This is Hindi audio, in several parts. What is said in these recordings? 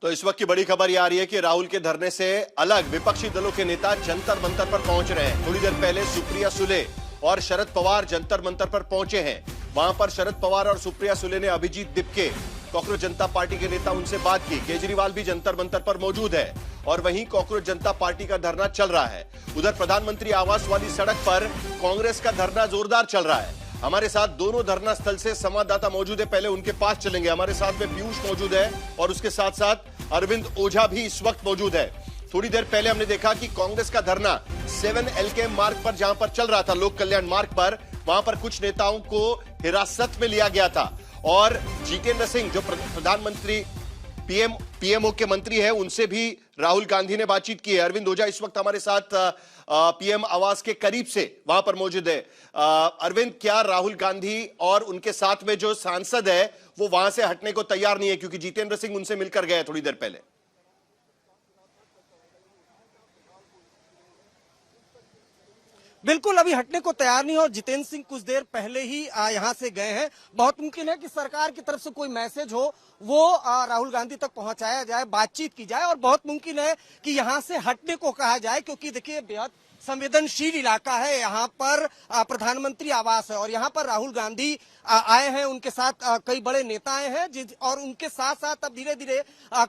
तो इस वक्त की बड़ी खबर यह आ रही है कि राहुल के धरने से अलग विपक्षी दलों के नेता जंतर मंतर पर पहुंच रहे हैं। थोड़ी देर पहले सुप्रिया सुले और शरद पवार जंतर मंतर पर पहुंचे हैं। वहां पर शरद पवार और सुप्रिया सुले ने अभिजीत दिपके कॉकरोच जनता पार्टी के नेता उनसे बात की। केजरीवाल भी जंतर मंतर पर मौजूद है और वहीं कॉकरोच जनता पार्टी का धरना चल रहा है। उधर प्रधानमंत्री आवास वाली सड़क पर कांग्रेस का धरना जोरदार चल रहा है। हमारे साथ दोनों धरना स्थल से संवाददाता मौजूद है, पहले उनके पास चलेंगे। हमारे साथ में पीयूष मौजूद है और उसके साथ साथ अरविंद ओझा भी इस वक्त मौजूद है। थोड़ी देर पहले हमने देखा कि कांग्रेस का धरना 7LK मार्ग पर जहां पर चल रहा था, लोक कल्याण मार्ग पर, वहां पर कुछ नेताओं को हिरासत में लिया गया था और जितेंद्र सिंह जो प्रधानमंत्री पीएमओ के मंत्री है, उनसे भी राहुल गांधी ने बातचीत की है। अरविंद ओझा इस वक्त हमारे साथ पीएम आवास के करीब से वहां पर मौजूद है। अरविंद, क्या राहुल गांधी और उनके साथ में जो सांसद है वो वहां से हटने को तैयार नहीं है, क्योंकि जितेंद्र सिंह उनसे मिलकर गए थोड़ी देर पहले? बिल्कुल अभी हटने को तैयार नहीं हो। जितेंद्र सिंह कुछ देर पहले ही यहां से गए हैं। बहुत मुमकिन है कि सरकार की तरफ से कोई मैसेज हो वो राहुल गांधी तक पहुंचाया जाए, बातचीत की जाए और बहुत मुमकिन है कि यहां से हटने को कहा जाए, क्योंकि देखिए बेहद संवेदनशील इलाका है। यहाँ पर प्रधानमंत्री आवास है और यहाँ पर राहुल गांधी आए हैं, उनके साथ कई बड़े नेता आए हैं और उनके साथ साथ अब धीरे धीरे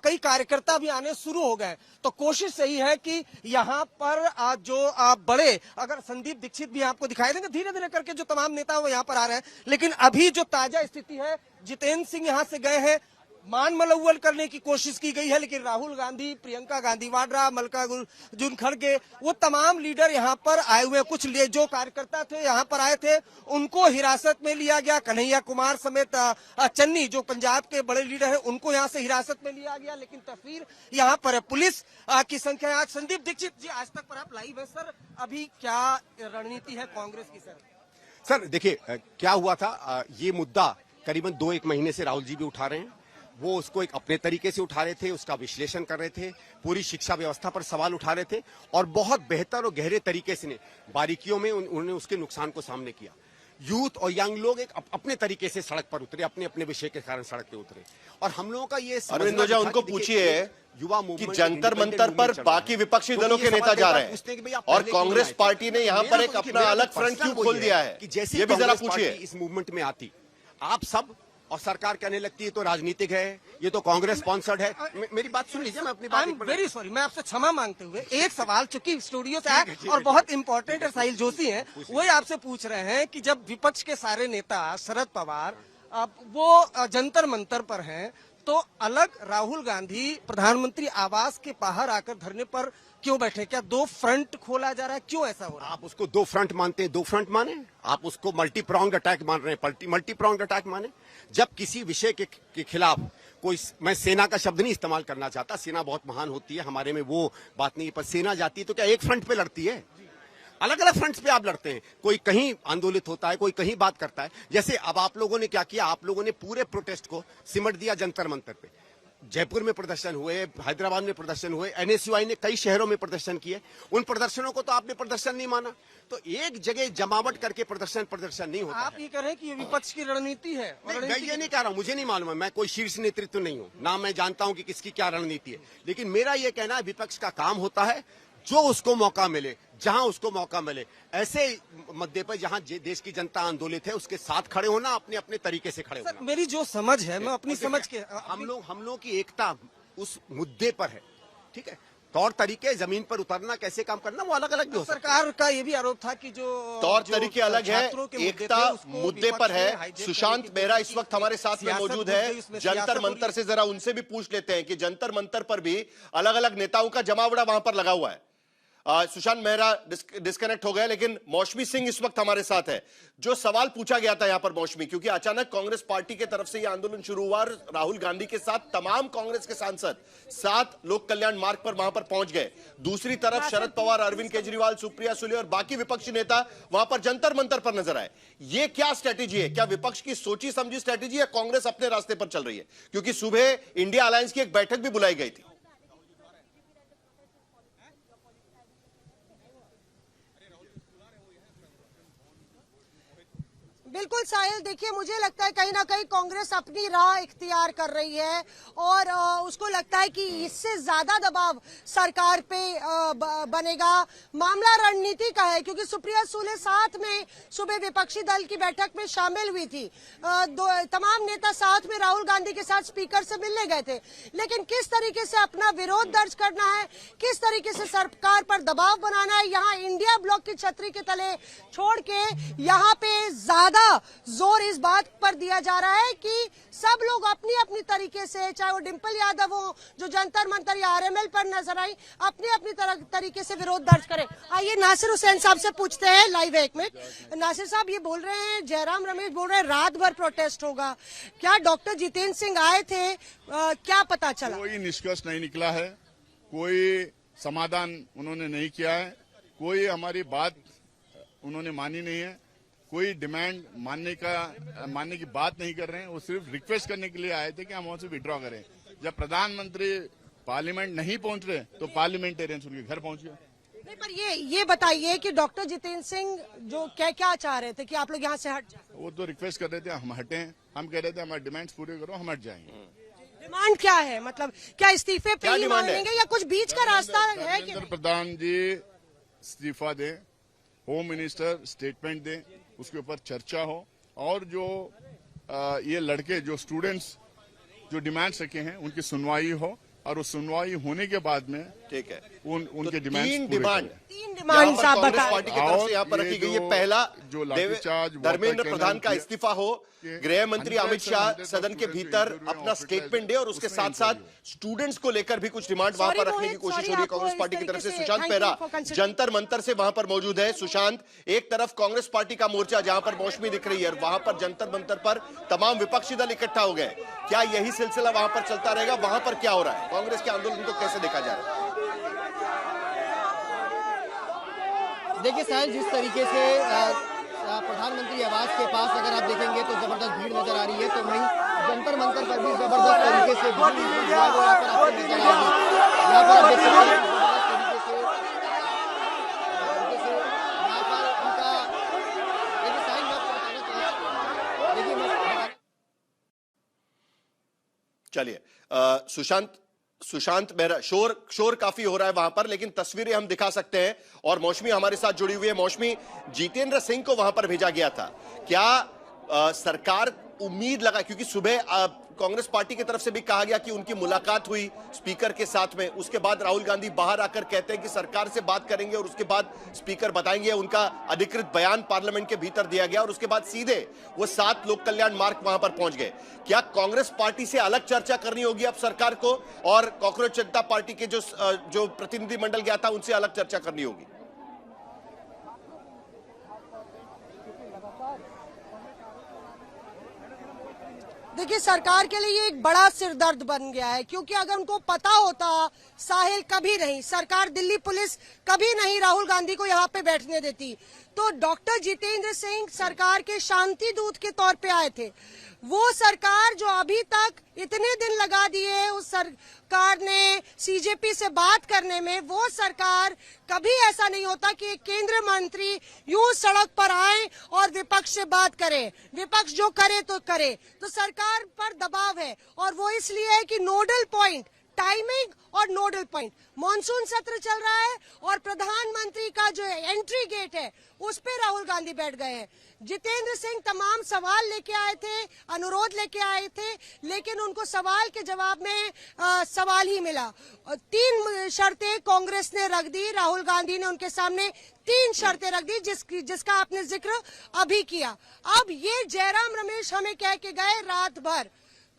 कई कार्यकर्ता भी आने शुरू हो गए। तो कोशिश यही है कि यहाँ पर जो बड़े, अगर संदीप दीक्षित भी आपको दिखाई देंगे, धीरे धीरे करके जो तमाम नेता वो यहाँ पर आ रहे हैं। लेकिन अभी जो ताजा स्थिति है, जितेंद्र सिंह यहाँ से गए हैं, मान मलौवल करने की कोशिश की गई है, लेकिन राहुल गांधी, प्रियंका गांधी वाड्रा, मल्लिकार्जुन खड़गे, वो तमाम लीडर यहाँ पर आए हुए हैं। कुछ जो कार्यकर्ता थे यहाँ पर आए थे उनको हिरासत में लिया गया। कन्हैया कुमार समेत चन्नी जो पंजाब के बड़े लीडर हैं, उनको यहाँ से हिरासत में लिया गया। लेकिन तस्वीर यहाँ पर है, पुलिस की संख्या। आज संदीप दीक्षित जी, आज तक पर आप लाइव है सर, अभी क्या रणनीति है कांग्रेस की? सर देखिए, क्या हुआ था, ये मुद्दा करीबन 2-1 महीने से राहुल जी भी उठा रहे हैं। वो उसको एक अपने तरीके से उठा रहे थे, उसका विश्लेषण कर रहे थे, पूरी शिक्षा व्यवस्था पर सवाल उठा रहे थे और बहुत बेहतर और गहरे तरीके से बारीकियों में उन्होंने उसके नुकसान को सामने किया। यूथ और यंग लोग एक अपने तरीके से सड़क पर उतरे, अपने अपने विषय के कारण सड़क पे उतरे और हम लोगों का ये अरविंद ओझा, उनको पूछिए युवा कि जंतर मंतर पर बाकी विपक्षी दलों के नेता जा रहे हैं और कांग्रेस पार्टी ने यहाँ पर एक अपना अलग फ्रंट क्यों खोल दिया है, ये भी जरा पूछिए। इस मूवमेंट में आती आप सब और सरकार कहने लगती है तो राजनीतिक है, ये तो कांग्रेस स्पॉन्सर्ड है। मेरी बात सुन लीजिए, मैं अपनी बात वेरी सॉरी, मैं आपसे क्षमा मांगते हुए एक सवाल, चूंकि स्टूडियो से आया और बहुत इंपॉर्टेंट है, साहिल जोशी हैं, वही आपसे पूछ रहे हैं कि जब विपक्ष के सारे नेता शरद पवार वो जंतर मंतर पर हैं, तो अलग राहुल गांधी प्रधानमंत्री आवास के बाहर आकर धरने पर क्यों बैठे? क्या दो फ्रंट खोला जा रहा है? क्यों ऐसा हो रहा है? आप उसको दो फ्रंट मानते हैं, दो फ्रंट माने? आप उसको मल्टी प्रोंग्ड अटैक मान रहे हैं, मल्टी प्रोंग्ड अटैक माने? जब किसी विषय के खिलाफ कोई, मैं सेना का शब्द नहीं इस्तेमाल करना चाहता, सेना बहुत महान होती है, हमारे में वो बात नहीं, पर सेना जाती है तो क्या एक फ्रंट पे लड़ती है? अलग अलग फ्रंट्स पे आप लड़ते हैं। कोई कहीं आंदोलित होता है, कोई कहीं बात करता है। जैसे अब आप लोगों ने क्या किया, आप लोगों ने पूरे प्रोटेस्ट को सिमट दिया जंतर मंतर पे। जयपुर में प्रदर्शन हुए, हैदराबाद में प्रदर्शन हुए, एनएसयूआई ने कई शहरों में प्रदर्शन किए। उन प्रदर्शनों को तो आपने प्रदर्शन नहीं माना। तो एक जगह जमावट करके प्रदर्शन नहीं होता। आप ये कह रहे हैं कि ये विपक्ष की रणनीति है? मैं ये नहीं कह रहा हूं, मुझे नहीं मालूम है, मैं कोई शीर्ष नेतृत्व नहीं हूं ना, मैं जानता हूं कि किसकी क्या रणनीति है। लेकिन मेरा ये कहना है, विपक्ष का काम होता है जो उसको मौका मिले, जहां उसको मौका मिले, ऐसे मुद्दे पर जहां देश की जनता आंदोलित है उसके साथ खड़े होना, अपने अपने तरीके से खड़े होना। मेरी जो समझ है, मैं अपनी समझ के, हम लोग की एकता उस मुद्दे पर है, ठीक है। तौर तरीके, जमीन पर उतरना, कैसे काम करना, वो अलग अलग भी हो सकता है। सरकार का ये भी आरोप था कि जो तौर तरीके अलग है, एकता मुद्दे पर है। सुशांत मेहरा इस वक्त हमारे साथ में मौजूद है जंतर मंतर से, जरा उनसे भी पूछ लेते हैं कि जंतर मंतर पर भी अलग अलग नेताओं का जमावड़ा वहां पर लगा हुआ है। सुशांत मेहरा डिस्कनेक्ट हो गया, लेकिन मौसमी सिंह इस वक्त हमारे साथ है। जो सवाल पूछा गया था यहां पर मौसमी, क्योंकि अचानक कांग्रेस पार्टी के तरफ से यह आंदोलन शुरू हुआ, राहुल गांधी के साथ तमाम कांग्रेस के सांसद 7 लोक कल्याण मार्ग पर वहां पर पहुंच गए। दूसरी तरफ शरद पवार, अरविंद केजरीवाल, सुप्रिया सुले और बाकी विपक्षी नेता वहां पर जंतर मंतर पर नजर आए। ये क्या स्ट्रेटेजी है? क्या विपक्ष की सोची समझी स्ट्रेटेजी या कांग्रेस अपने रास्ते पर चल रही है? क्योंकि सुबह इंडिया अलायंस की एक बैठक भी बुलाई गई थी। बिल्कुल साहिल, देखिए मुझे लगता है कहीं ना कहीं कांग्रेस अपनी राह इख्तियार कर रही है और उसको लगता है कि इससे ज्यादा दबाव सरकार पे बनेगा। मामला रणनीति का है क्योंकि सुप्रिया सुले साथ में सुबह विपक्षी दल की बैठक में शामिल हुई थी। तमाम नेता साथ में राहुल गांधी के साथ स्पीकर से मिलने गए थे, लेकिन किस तरीके से अपना विरोध दर्ज करना है, किस तरीके से सरकार पर दबाव बनाना है, यहाँ इंडिया ब्लॉक की छतरी के तले छोड़ के यहाँ पे ज्यादा जोर इस बात पर दिया जा रहा है कि सब लोग अपनी अपनी तरीके से, चाहे वो डिंपल यादव हो जो जंतर मंतर या आरएमएल पर नजर आई, अपनी अपनी तरीके से विरोध दर्ज करें। आइए नासिर हुसैन साहब से पूछते हैं, लाइव है एक मिनट। नासिर साहब, ये बोल रहे हैं, जयराम रमेश बोल रहे हैं रात भर प्रोटेस्ट होगा, क्या डॉक्टर जितेंद्र सिंह आए थे, क्या पता चला? कोई निष्कर्ष नहीं निकला है, कोई समाधान उन्होंने नहीं किया है, कोई हमारी बात उन्होंने मानी नहीं है, कोई डिमांड मानने की बात नहीं कर रहे हैं। वो सिर्फ रिक्वेस्ट करने के लिए आए थे कि हम वहां से विड्रॉ करें। जब प्रधानमंत्री पार्लियामेंट नहीं पहुंच रहे तो पार्लियामेंटेरियंस उनके घर पहुंच गए। नहीं, पर ये बताइए कि डॉक्टर जितेंद्र सिंह जो क्या चाह रहे थे कि आप लोग यहाँ से हट जाए? वो तो रिक्वेस्ट कर रहे थे हम हटे हैं, हम कह रहे थे हमारे डिमांड्स पूरे करो, हम हट जाएंगे। डिमांड क्या है, मतलब क्या इस्तीफे पे ही मांगेंगे या कुछ बीच का रास्ता है? प्रधान जी इस्तीफा दें, होम मिनिस्टर स्टेटमेंट दें, उसके ऊपर चर्चा हो और जो ये लड़के जो स्टूडेंट्स जो डिमांड्स रखे हैं उनकी सुनवाई हो और उस सुनवाई होने के बाद में ठीक है उनके तो डिमांड्स तीन डिमांड कांग्रेस पार्टी की तरफ से यहाँ पर रखी गई है। पहला, धर्मेंद्र प्रधान का इस्तीफा हो, गृह मंत्री अमित शाह सदन के भीतर अपना स्टेटमेंट दे और उसके साथ साथ स्टूडेंट्स को लेकर भी कुछ डिमांड वहां पर रखने की कोशिश हो रही है कांग्रेस पार्टी की तरफ से। सुशांत पेहरा जंतर मंतर से वहां पर मौजूद है। सुशांत, एक तरफ कांग्रेस पार्टी का मोर्चा जहां पर मौसमी दिख रही है और वहां पर जंतर मंतर पर तमाम विपक्षी दल इकट्ठा हो गए, क्या यही सिलसिला वहां पर चलता रहेगा? वहां पर क्या हो रहा है? कांग्रेस के आंदोलन को कैसे देखा जा रहा है? देखिए साहिल, जिस तरीके से प्रधानमंत्री आवास के पास अगर आप देखेंगे तो जबरदस्त भीड़ नजर आ रही है, तो वहीं जंतर मंतर पर भी जबरदस्त तरीके से भीड़ जो है वो यहाँ पर आपको नजर आएगी। यहाँ पर आप देख सकते हैं यहाँ पर उनका, देखिए साहिल मैं आपको बताना चाहूँगा, देखिए मैं चलिए सुशांत मेहरा, शोर काफी हो रहा है वहां पर, लेकिन तस्वीरें हम दिखा सकते हैं और मौसमी हमारे साथ जुड़ी हुई है। मौसमी, जितेंद्र सिंह को वहां पर भेजा गया था, क्या सरकार उम्मीद लगा, क्योंकि सुबह कांग्रेस पार्टी की तरफ से भी कहा गया कि उनकी मुलाकात हुई स्पीकर के साथ में, उसके बाद राहुल गांधी बाहर आकर कहते हैं कि सरकार से बात करेंगे और उसके बाद स्पीकर बताएंगे, उनका अधिकृत बयान पार्लियामेंट के भीतर दिया गया और उसके बाद सीधे वो 7 लोक कल्याण मार्ग वहां पर पहुंच गए। क्या कांग्रेस पार्टी से अलग चर्चा करनी होगी अब सरकार को और कॉकरोच जनता पार्टी के जो प्रतिनिधिमंडल गया था उनसे अलग चर्चा करनी होगी? देखिए सरकार के लिए ये एक बड़ा सिरदर्द बन गया है, क्योंकि अगर उनको पता होता साहिल, कभी नहीं सरकार, दिल्ली पुलिस कभी नहीं राहुल गांधी को यहाँ पे बैठने देती। तो डॉक्टर जितेंद्र सिंह सरकार के शांति दूत के तौर पे आए थे। वो सरकार जो अभी तक इतने दिन लगा दिए उस सरकार ने सीजेपी से बात करने में, वो सरकार कभी ऐसा नहीं होता कि एक केंद्रीय मंत्री यूं सड़क पर आए और विपक्ष से बात करे, विपक्ष जो करे तो करे। तो सरकार पर दबाव है और वो इसलिए है कि नोडल पॉइंट, टाइमिंग और नोडल पॉइंट, मॉनसून सत्र चल रहा है और प्रधानमंत्री का जो एंट्री गेट है उस पे राहुल गांधी बैठ गए हैं। जितेंद्र सिंह तमाम सवाल लेके आए थे, अनुरोध लेके आए थे, लेकिन उनको सवाल के जवाब में सवाल ही मिला। 3 शर्तें कांग्रेस ने रख दी, राहुल गांधी ने उनके सामने 3 शर्तें रख दी, जिसका आपने जिक्र अभी किया। अब ये जयराम रमेश हमें कह के गए रात भर,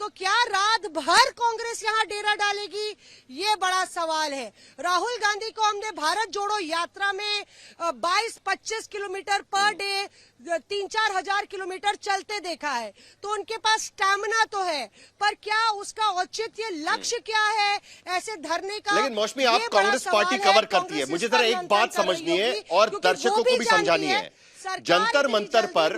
तो क्या रात भर कांग्रेस यहाँ डेरा डालेगी, ये बड़ा सवाल है। राहुल गांधी को हमने भारत जोड़ो यात्रा में 22-25 किलोमीटर पर डे 3-4 हजार किलोमीटर चलते देखा है, तो उनके पास स्टैमिना तो है, पर क्या उसका औचित्य लक्ष्य क्या है ऐसे धरने का? लेकिन मौसमी, आप कांग्रेस पार्टी कवर करती है, मुझे जरा एक बात समझनी है और दर्शकों को भी समझानी है। जंतर मंतर पर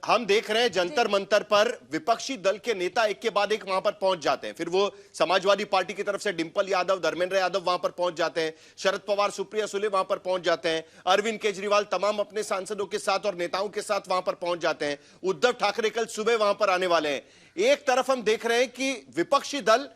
हम देख रहे हैं, जंतर मंतर पर विपक्षी दल के नेता एक के बाद एक वहां पर पहुंच जाते हैं, फिर वो समाजवादी पार्टी की तरफ तरफ से डिंपल यादव, धर्मेंद्र यादव वहां पर पहुंच जाते हैं, शरद पवार, सुप्रिया सुले वहां पर पहुंच जाते हैं, अरविंद केजरीवाल तमाम अपने सांसदों के साथ और नेताओं के साथ वहां पर पहुंच जाते हैं, उद्धव ठाकरे कल सुबह वहां पर आने वाले हैं। एक तरफ हम देख रहे हैं कि विपक्षी दल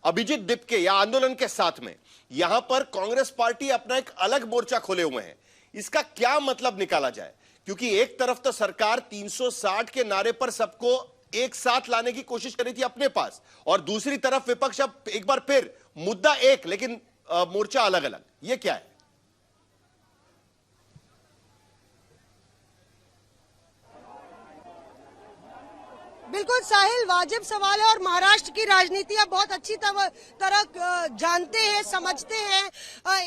अभिजीत दिपके या आंदोलन के साथ में यहां पर कांग्रेस पार्टी अपना एक अलग मोर्चा खोले हुए हैं। इसका क्या मतलब निकाला जाए? क्योंकि एक तरफ तो सरकार 360 के नारे पर सबको एक साथ लाने की कोशिश कर रही थी अपने पास, और दूसरी तरफ विपक्ष अब एक बार फिर मुद्दा एक लेकिन मोर्चा अलग अलग। यह क्या है? बिल्कुल साहिल, वाजिब सवाल है और महाराष्ट्र की राजनीति आप बहुत अच्छी तरह जानते हैं, समझते हैं।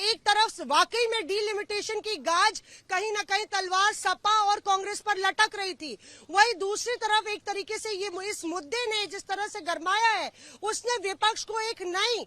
एक तरफ वाकई में डीलिमिटेशन की गाज कहीं ना कहीं तलवार सपा और कांग्रेस पर लटक रही थी, वही दूसरी तरफ एक तरीके से ये इस मुद्दे ने जिस तरह से गरमाया है उसने विपक्ष को एक नई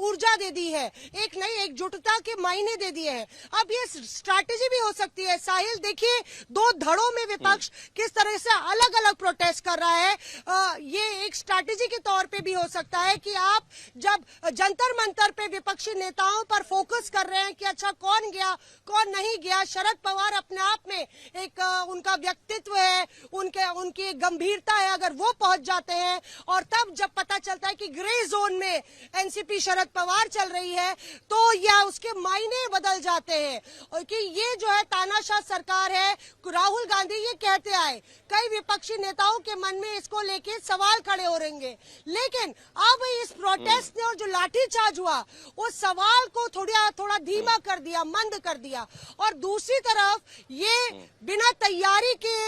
ऊर्जा दे दी है, एक नई एकजुटता के मायने दे दिए हैं। अब ये स्ट्रैटेजी भी हो सकती है साहिल, देखिए दो धड़ों में विपक्ष किस तरह से अलग अलग प्रोटेस्ट कर रहा है। ये एक स्ट्रैटेजी के तौर पे भी हो सकता है कि आप जब जंतर मंतर पे विपक्षी नेताओं पर फोकस कर रहे हैं कि अच्छा कौन गया कौन नहीं गया, शरद पवार अपने आप में एक उनका व्यक्तित्व है, उनकी गंभीरता है, अगर वो पहुंच जाते हैं और तब जब पता चलता है कि ग्रे जोन में एनसीपी शरद पवार चल रही है तो या उसके मायने बदल जाते हैं और कि ये जो है तानाशाह सरकार है। राहुल गांधी ये कहते आए, कई विपक्षी नेताओं के मन में इसको लेके सवाल खड़े हो रहेंगे, लेकिन अब इस प्रोटेस्ट ने और जो लाठीचार्ज हुआ उस सवाल को थोड़ा धीमा कर दिया, मंद कर दिया। और दूसरी तरफ ये बिना तैयारी के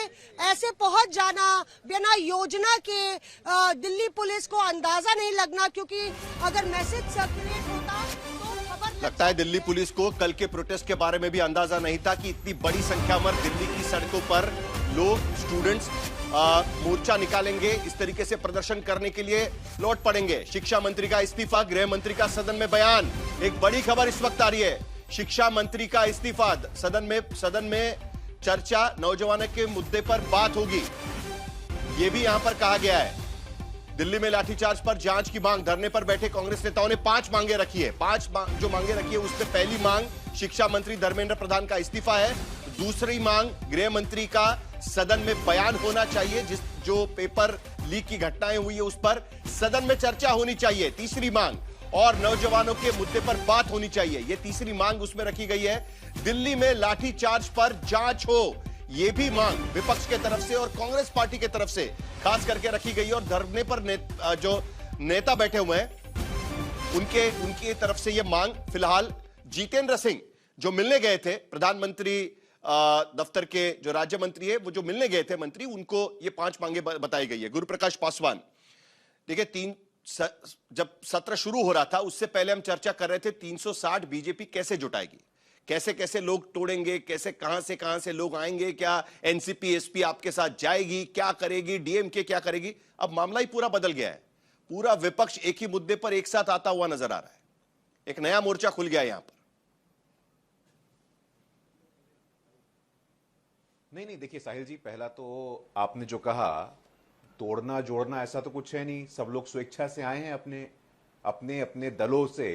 ऐसे पहुंच जाना, बिना योजना के दिल्ली पुलिस को अंदाजा नहीं लगना, क्योंकि अगर मैसेज सर्कुलेट होता तो खबर लगता है दिल्ली पुलिस को कल के प्रोटेस्ट के बारे में भी अंदाजा नहीं था कि इतनी बड़ी संख्या में दिल्ली की सड़कों पर लोग, स्टूडेंट्स मोर्चा निकालेंगे, इस तरीके से प्रदर्शन करने के लिए लौट पड़ेंगे। शिक्षा मंत्री का इस्तीफा, गृह मंत्री का सदन में बयान। एक बड़ी खबर इस वक्त आ रही है, शिक्षा मंत्री का इस्तीफा, सदन में चर्चा, नौजवानों के मुद्दे पर बात होगी, यह भी यहां पर कहा गया है। दिल्ली में लाठीचार्ज पर जांच की मांग, धरने पर बैठे कांग्रेस नेताओं ने 5 मांगे रखी है। 5 जो मांगे रखी है उसमें पहली मांग शिक्षा मंत्री धर्मेंद्र प्रधान का इस्तीफा है। दूसरी मांग गृह मंत्री का सदन में बयान होना चाहिए, जो पेपर लीक की घटनाएं हुई है उस पर सदन में चर्चा होनी चाहिए। तीसरी मांग और नौजवानों के मुद्दे पर बात होनी चाहिए, यह तीसरी मांग उसमें रखी गई है। दिल्ली में लाठीचार्ज पर जांच हो, यह भी मांग विपक्ष के तरफ से और कांग्रेस पार्टी के तरफ से खास करके रखी गई है। और धरने पर जो नेता बैठे हुए हैं उनकी तरफ से यह मांग फिलहाल जितेंद्र सिंह जो मिलने गए थे, प्रधानमंत्री दफ्तर के जो राज्य मंत्री है, वो जो मिलने गए थे मंत्री, उनको ये 5 मांगे बताई गई है। गुरुप्रकाश पासवान, देखिए जब सत्र शुरू हो रहा था उससे पहले हम चर्चा कर रहे थे 360 बीजेपी कैसे जुटाएगी, कैसे कैसे लोग तोड़ेंगे, कैसे कहां से लोग आएंगे, क्या एनसीपी एसपी आपके साथ जाएगी, क्या करेगी, डीएमके क्या करेगी। अब मामला ही पूरा बदल गया है, पूरा विपक्ष एक ही मुद्दे पर एक साथ आता हुआ नजर आ रहा है। एक नया मोर्चा खुल गया यहां पर। नहीं, देखिए साहिल जी, पहला तो आपने जो कहा तोड़ना जोड़ना ऐसा तो कुछ है नहीं, सब लोग स्वेच्छा से आए हैं, अपने दलों से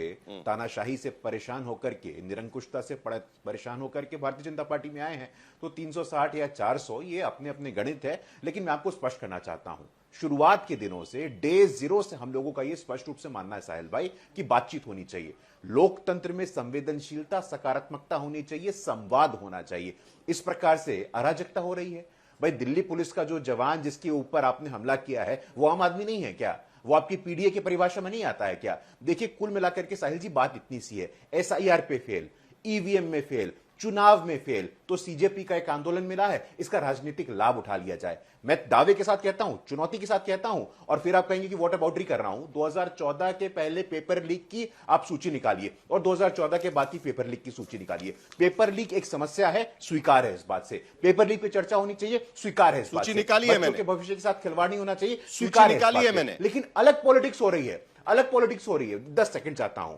तानाशाही से परेशान होकर के, निरंकुशता से परेशान होकर के भारतीय जनता पार्टी में आए हैं। तो 360 या 400 ये अपने अपने गणित है। लेकिन मैं आपको स्पष्ट करना चाहता हूं, शुरुआत के दिनों से, डे 0 से हम लोगों का यह स्पष्ट रूप से मानना है साहिल भाई कि बातचीत होनी चाहिए, लोकतंत्र में संवेदनशीलता, सकारात्मकता होनी चाहिए, संवाद होना चाहिए। इस प्रकार से अराजकता हो रही है। भाई दिल्ली पुलिस का जो जवान जिसके ऊपर आपने हमला किया है वो आम आदमी नहीं है क्या? वो आपकी पीडीए की परिभाषा में नहीं आता है क्या? देखिए कुल मिलाकर के साहिल जी बात इतनी सी है, एसआईआर पे फेल, ईवीएम में फेल, चुनाव में फेल, तो सीजेपी का एक आंदोलन मिला है, इसका राजनीतिक लाभ उठा लिया जाए। मैं दावे के साथ कहता हूं, चुनौती के साथ कहता हूं, और फिर आप कहेंगे कि वॉटर बाउंड्री कर रहा हूं। 2014 के पहले पेपर लीक की आप सूची निकालिए और 2014 के बाद की पेपर लीक की सूची निकालिए। पेपर लीक एक समस्या है, स्वीकार है इस बात से, पेपर लीक पे चर्चा होनी चाहिए, स्वीकार है इस बात से, सूची निकाली है मैंने, भविष्य के साथ खिलवाड़ नहीं होना चाहिए, स्वीकार निकाली है मैंने। लेकिन अलग पॉलिटिक्स हो रही है, अलग पॉलिटिक्स हो रही है। 10 सेकंड चाहता हूं,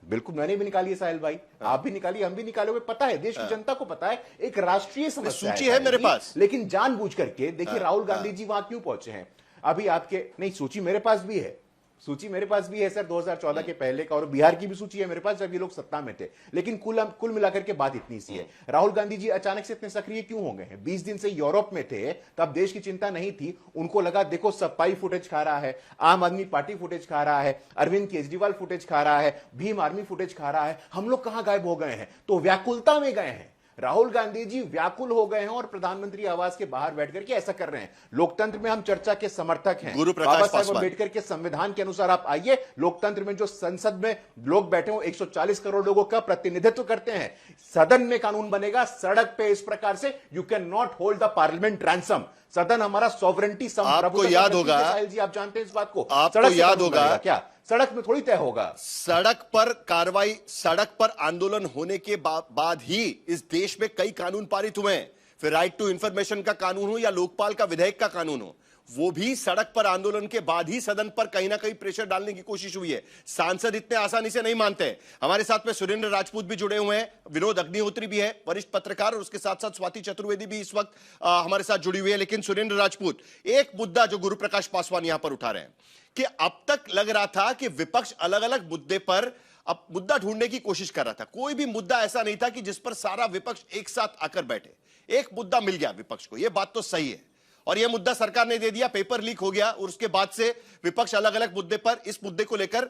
बिल्कुल मैंने भी निकाली है साहिल भाई, आप भी निकालिए, हम भी निकाले हुए, पता है देश की जनता को पता है, एक राष्ट्रीय समस्या सूची है मेरे पास। लेकिन जानबूझ करके देखिए राहुल गांधी जी वहां क्यों पहुंचे हैं। अभी आपके नहीं, सूची मेरे पास भी है, सूची मेरे पास भी है सर 2014 के पहले का, और बिहार की भी सूची है मेरे पास जब ये लोग सत्ता में थे। लेकिन कुल मिलाकर के बात इतनी सी है, राहुल गांधी जी अचानक से इतने सक्रिय क्यों हो गए हैं? 20 दिन से यूरोप में थे, तब देश की चिंता नहीं थी। उनको लगा देखो सपाई फुटेज खा रहा है, आम आदमी पार्टी फुटेज खा रहा है, अरविंद केजरीवाल फुटेज खा रहा है, भीम आर्मी फुटेज खा रहा है, हम लोग कहां गायब हो गए हैं? तो व्याकुलता में गए हैं। राहुल गांधी जी व्याकुल हो गए हैं और प्रधानमंत्री आवास के बाहर बैठकर के ऐसा कर रहे हैं। लोकतंत्र में हम चर्चा के समर्थक हैं। गुरु प्रकाश बाबा साहब पासवान। अम्बेडकर के संविधान के अनुसार आप आइए, लोकतंत्र में जो संसद में लोग बैठे हो 140 करोड़ लोगों का प्रतिनिधित्व करते हैं। सदन में कानून बनेगा, सड़क पे इस प्रकार से you can not hold the parliament ransom. सदन हमारा सॉवरेंटी आपको याद होगा, साहिल जी आप जानते हैं इस बात को, आपको सड़क से याद कानून होगा बनेगा क्या? सड़क में थोड़ी तय होगा। सड़क पर कार्रवाई, सड़क पर आंदोलन होने के बाद ही इस देश में कई कानून पारित हुए हैं। फिर राइट टू इंफॉर्मेशन का कानून हो या लोकपाल का विधेयक का कानून हो, वो भी सड़क पर आंदोलन के बाद ही सदन पर कहीं ना कहीं प्रेशर डालने की कोशिश हुई है। सांसद इतने आसानी से नहीं मानते हैं। हमारे साथ में सुरेंद्र राजपूत भी जुड़े हुए हैं, विनोद अग्निहोत्री भी है वरिष्ठ पत्रकार, और उसके साथ साथ स्वाति चतुर्वेदी भी इस वक्त हमारे साथ जुड़ी हुई है। लेकिन सुरेंद्र राजपूत, एक मुद्दा जो गुरु प्रकाश पासवान यहां पर उठा रहे हैं कि अब तक लग रहा था कि विपक्ष अलग अलग मुद्दे पर अब मुद्दा ढूंढने की कोशिश कर रहा था। कोई भी मुद्दा ऐसा नहीं था कि जिस पर सारा विपक्ष एक साथ आकर बैठे। एक मुद्दा मिल गया विपक्ष को, यह बात तो सही है, और यह मुद्दा सरकार ने दे दिया, पेपर लीक हो गया, और उसके बाद से विपक्ष अलग अलग मुद्दे पर इस मुद्दे को लेकर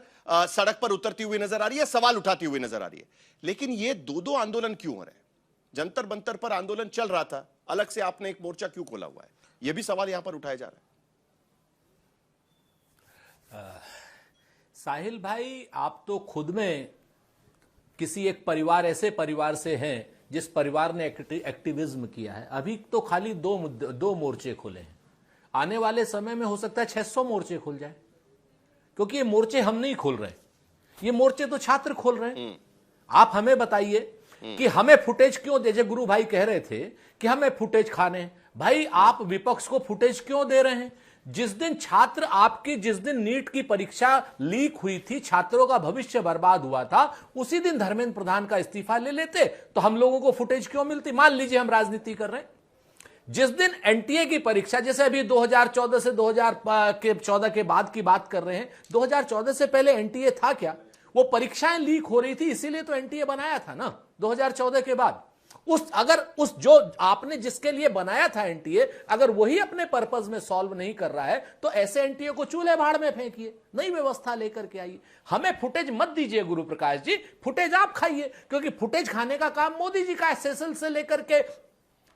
सड़क पर उतरती हुई नजर आ रही है, सवाल उठाती हुई नजर आ रही है। लेकिन ये दो आंदोलन क्यों हो रहे हैं? जंतर मंतर पर आंदोलन चल रहा था, अलग से आपने एक मोर्चा क्यों खोला हुआ है? यह भी सवाल यहां पर उठाया जा रहा है। साहिल भाई, आप तो खुद में किसी एक परिवार, ऐसे परिवार से हैं जिस परिवार ने एक्टिविज्म किया है। अभी तो खाली दो मोर्चे खुले हैं, आने वाले समय में हो सकता है 600 मोर्चे खुल जाए, क्योंकि ये मोर्चे हम नहीं खोल रहे, ये मोर्चे तो छात्र खोल रहे हैं। आप हमें बताइए कि हमें फुटेज क्यों दे, जैसे गुरु भाई कह रहे थे कि हमें फुटेज खाने हैं। भाई आप विपक्ष को फुटेज क्यों दे रहे हैं? जिस दिन छात्र आपकी, जिस दिन नीट की परीक्षा लीक हुई थी, छात्रों का भविष्य बर्बाद हुआ था, उसी दिन धर्मेंद्र प्रधान का इस्तीफा ले लेते तो हम लोगों को फुटेज क्यों मिलती? मान लीजिए हम राजनीति कर रहे हैं, जिस दिन एनटीए की परीक्षा, जैसे अभी 2014 से 2014 के बाद की बात कर रहे हैं, 2014 से पहले एनटीए था क्या? वो परीक्षाएं लीक हो रही थी, इसीलिए तो एनटीए बनाया था ना 2014 के बाद। उस जो आपने जिसके लिए बनाया था एनटीए, अगर वही अपने पर्पस में सॉल्व नहीं कर रहा है तो ऐसे एनटीए को चूल्हे भाड़ में फेंकिए, नई व्यवस्था लेकर के आइए। हमें फुटेज मत दीजिए गुरु प्रकाश जी, फुटेज आप खाइए, क्योंकि फुटेज खाने का काम मोदी जी का है, सेशल से लेकर के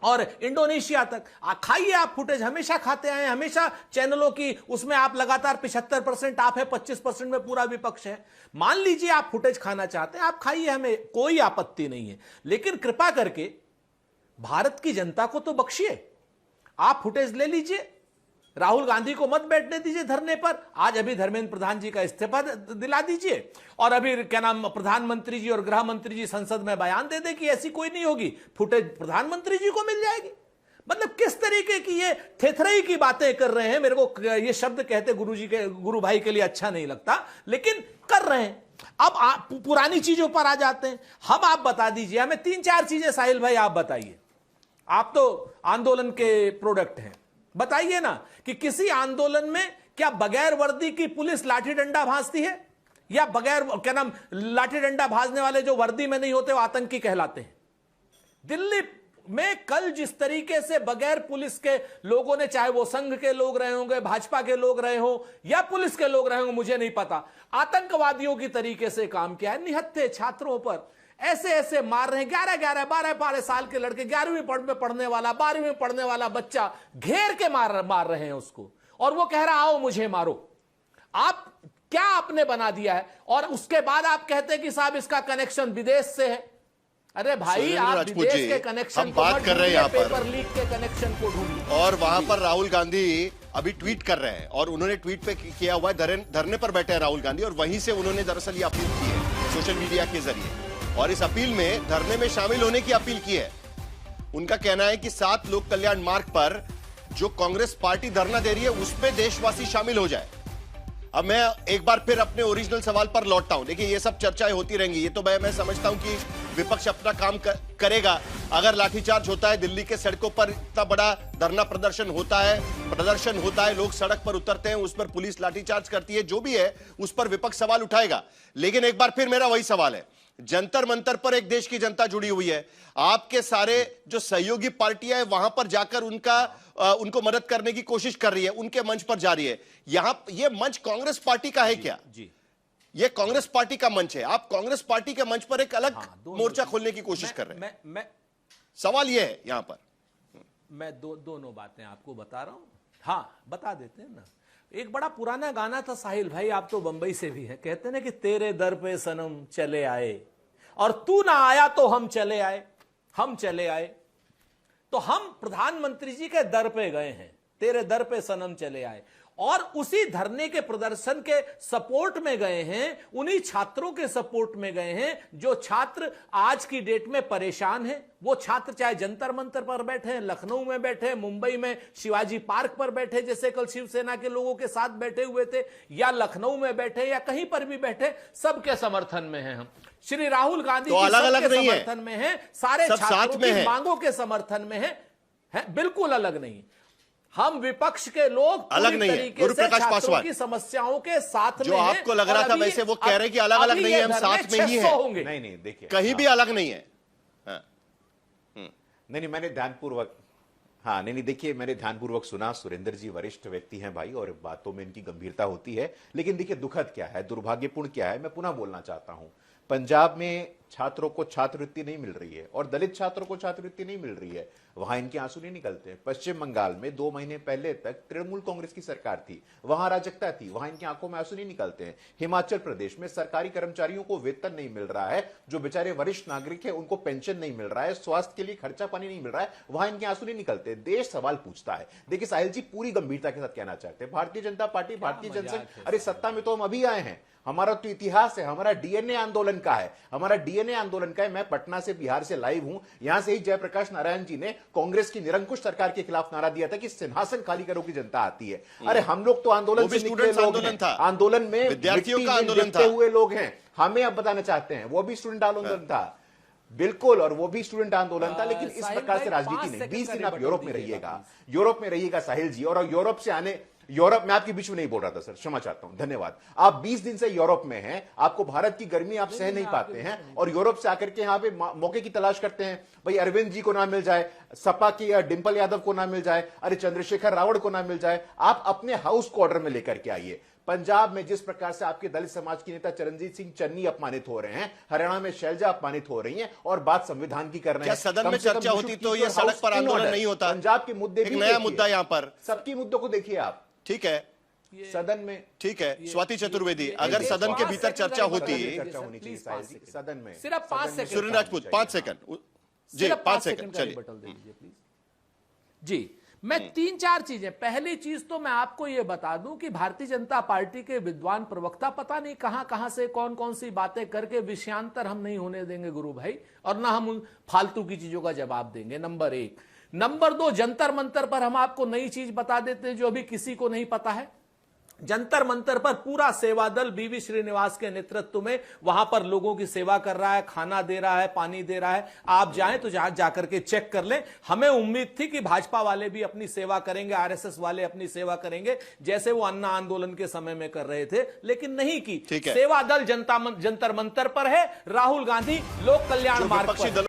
और इंडोनेशिया तक खाइए आप फुटेज, हमेशा खाते आए, हमेशा चैनलों की उसमें आप लगातार 75% आप है, 25% में पूरा विपक्ष है। मान लीजिए आप फुटेज खाना चाहते हैं, आप खाइए, हमें कोई आपत्ति नहीं है, लेकिन कृपा करके भारत की जनता को तो बख्शिए। आप फुटेज ले लीजिए, राहुल गांधी को मत बैठने दीजिए धरने पर, आज अभी धर्मेंद्र प्रधान जी का इस्तीफा दिला दीजिए, और अभी क्या नाम, प्रधानमंत्री जी और गृह मंत्री जी संसद में बयान दे दे कि ऐसी कोई नहीं होगी, फुटेज प्रधानमंत्री जी को मिल जाएगी। मतलब किस तरीके की ये थेथरई की बातें कर रहे हैं। मेरे को ये शब्द कहते गुरु भाई के लिए अच्छा नहीं लगता, लेकिन कर रहे हैं। अब आप पुरानी चीजों पर आ जाते हैं। हम आप बता दीजिए हमें 3-4 चीजें, साहिल भाई आप बताइए, आप तो आंदोलन के प्रोडक्ट हैं, बताइए ना कि किसी आंदोलन में क्या बगैर वर्दी की पुलिस लाठी डंडा भाजती है, या बगैर क्या नाम, लाठी डंडा भाजने वाले जो वर्दी में नहीं होते वो आतंकी कहलाते हैं। दिल्ली में कल जिस तरीके से बगैर पुलिस के लोगों ने, चाहे वो संघ के लोग रहे होंगे, भाजपा के लोग रहे हो या पुलिस के लोग रहे होंगे, मुझे नहीं पता, आतंकवादियों की तरीके से काम किया है। निहत्थे छात्रों पर ऐसे ऐसे मार रहे हैं, 11-11, 12-12 साल के लड़के, 11वीं में पढ़ने वाला, 12वीं में पढ़ने वाला बच्चा घेर के मार रहे हैं उसको, और वो कह रहा आओ मुझे मारो। आप क्या आपने बना दिया है? और उसके बाद आप कहते हैं कि साहब इसका कनेक्शन विदेश से है। अरे भाई आप विदेश के कनेक्शन हम बात कर रहे हैं यहाँ पर पेपर लीक के कनेक्शन को ढूंढिए। और वहां पर राहुल गांधी अभी ट्वीट कर रहे हैं, और उन्होंने ट्वीट पे किया हुआ है, धरने पर बैठे हैं राहुल गांधी, और वहीं से उन्होंने दरअसल ये अपील की है सोशल मीडिया के जरिए, और इस अपील में धरने में शामिल होने की अपील की है। उनका कहना है कि 7 लोक कल्याण मार्ग पर जो कांग्रेस पार्टी धरना दे रही है उसमें देशवासी शामिल हो जाए। अब मैं एक बार फिर अपने ओरिजिनल सवाल पर लौटता हूं। देखिए ये सब चर्चाएं होती रहेंगी, ये तो मैं समझता हूं कि विपक्ष अपना काम करेगा। अगर लाठीचार्ज होता है, दिल्ली के सड़कों पर इतना बड़ा धरना प्रदर्शन होता है, लोग सड़क पर उतरते हैं, उस पर पुलिस लाठीचार्ज करती है, जो भी है उस पर विपक्ष सवाल उठाएगा। लेकिन एक बार फिर मेरा वही सवाल है, जंतर मंतर पर एक देश की जनता जुड़ी हुई है, आपके सारे जो सहयोगी पार्टियां हैं वहां पर जाकर उनको मदद करने की कोशिश कर रही है, उनके मंच पर जा रही है। यहां ये मंच कांग्रेस पार्टी का है क्या? जी, ये कांग्रेस पार्टी का मंच है, आप कांग्रेस पार्टी के मंच पर एक अलग मोर्चा खोलने की कोशिश कर रहे हैं। मैं सवाल यह है यहां पर, मैं दोनों बातें आपको बता रहा हूं। हाँ, बता देते हैं ना। एक बड़ा पुराना गाना था, साहिल भाई आप तो बंबई से भी हैं, कहते ना कि तेरे दर पे सनम चले आए और तू ना आया तो हम चले आए। तो हम प्रधानमंत्री जी के दर पे गए हैं, तेरे दर पे सनम चले आए, और उसी धरने के प्रदर्शन के सपोर्ट में गए हैं, उन्हीं छात्रों के सपोर्ट में गए हैं जो छात्र आज की डेट में परेशान हैं। वो छात्र चाहे जंतर मंतर पर बैठे हैं, लखनऊ में बैठे, मुंबई में शिवाजी पार्क पर बैठे, जैसे कल शिवसेना के लोगों के साथ बैठे हुए थे, या लखनऊ में बैठे या कहीं पर भी बैठे, सबके समर्थन में हैं हम। श्री राहुल गांधी तो अलग-अलग नहीं है, समर्थन में हैं, सारे छात्रों की मांगों के समर्थन में हैं, बिल्कुल अलग नहीं। हम विपक्ष के लोग अलग नहीं है, गुरुप्रकाश पासवान की समस्याओं के साथ जो में आपको लग रहा था वैसे वो कह रहे हैं कि अलग अलग नहीं है, हम साथ में ही हैं। नहीं देखिए, कहीं भी अलग नहीं है। नहीं मैंने ध्यानपूर्वक देखिए, मैंने ध्यानपूर्वक सुना। सुरेंद्र जी वरिष्ठ व्यक्ति हैं भाई, और बातों में इनकी गंभीरता होती है। लेकिन देखिए, दुखद क्या है, दुर्भाग्यपूर्ण क्या है, मैं पुनः बोलना चाहता हूं। पंजाब में छात्रों को छात्रवृत्ति नहीं मिल रही है और दलित छात्रों को छात्रवृत्ति नहीं मिल रही है, वहां इनके आंसू नहीं निकलते हैं। पश्चिम बंगाल में 2 महीने पहले तक तृणमूल कांग्रेस की सरकार थी, वहां अराजकता थी, वहां इनकी आंखों में आंसू नहीं निकलते हैं। हिमाचल प्रदेश में सरकारी कर्मचारियों को वेतन नहीं मिल रहा है, जो बेचारे वरिष्ठ नागरिक है उनको पेंशन नहीं मिल रहा है, स्वास्थ्य के लिए खर्चा पानी नहीं मिल रहा है, वहां इनके आंसू नहीं निकलते। देश सवाल पूछता है। देखिए साहिल जी, पूरी गंभीरता के साथ कहना चाहते हैं, भारतीय जनता पार्टी, भारतीय जनसंघ, अरे सत्ता में तो हम अभी आए हैं, हमारा तो इतिहास है, हमारा डीएनए आंदोलन का है, मैं पटना से, बिहार से लाइव हूं। यहां से ही जयप्रकाश नारायण जी ने कांग्रेस की निरंकुश सरकार के खिलाफ नारा दिया था कि सिंहासन खाली करो की जनता आती है। अरे हम लोग तो आंदोलन से निकले लोग हैं, आंदोलन में विद्यार्थियों का आंदोलन था, हुए लोग हैं। हमें अब बताना चाहते हैं, वो भी स्टूडेंट आंदोलन था, बिल्कुल, और वो भी स्टूडेंट आंदोलन था। लेकिन इस प्रकार से राजनीति नहीं। 20 दिन आप यूरोप में रहिएगा साहिल जी, और यूरोप में आपके बीच में नहीं बोल रहा था सर, क्षमा चाहता हूं, धन्यवाद। आप 20 दिन से यूरोप में हैं, आपको भारत की गर्मी आप सह नहीं पाते हैं, और यूरोप से आकर के यहां पे मौके की तलाश करते हैं। भाई अरविंद जी को ना मिल जाए, सपा की डिंपल यादव को ना मिल जाए, अरे चंद्रशेखर रावण को ना मिल जाए, आप अपने हाउस को ऑर्डर में लेकर के आइए। पंजाब में जिस प्रकार से आपके दलित समाज की नेता चरणजीत सिंह चन्नी अपमानित हो रहे हैं, हरियाणा में शैलजा अपमानित हो रही हैं, और बात संविधान की कर रहे हैं। क्या सदन में चर्चा होती तो ये सड़क पर आंदोलन नहीं होता? पंजाब के मुद्दे, एक नया मुद्दा यहां पर, सबके मुद्दों को देखिए आप, ठीक है, सदन में, ठीक है। स्वाति चतुर्वेदी, अगर सदन के भीतर चर्चा होती, चर्चा होनी चाहिए सदन में, सिर्फ 5 सेकंड, सुरेंद्र राजपूत 5 सेकंड जी, 5 सेकंड चलिए जी। मैं 3-4 चीजें, पहली चीज तो मैं आपको यह बता दूं कि भारतीय जनता पार्टी के विद्वान प्रवक्ता पता नहीं कहां से कौन सी बातें करके विषयांतर हम नहीं होने देंगे गुरु भाई, और ना हम उन फालतू की चीजों का जवाब देंगे, नंबर 1। नंबर 2, जंतर मंतर पर हम आपको नई चीज बता देते हैं जो अभी किसी को नहीं पता है। जंतर मंतर पर पूरा सेवा दल बीवी श्रीनिवास के नेतृत्व में वहां पर लोगों की सेवा कर रहा है, खाना दे रहा है, पानी दे रहा है। आप जाएं तो जहां जाकर के चेक कर लें। हमें उम्मीद थी कि भाजपा वाले भी अपनी सेवा करेंगे, आरएसएस वाले अपनी सेवा करेंगे, जैसे वो अन्ना आंदोलन के समय में कर रहे थे, लेकिन नहीं की। सेवा दल जंतर मंतर पर है, राहुल गांधी लोक कल्याण मार्ग पर।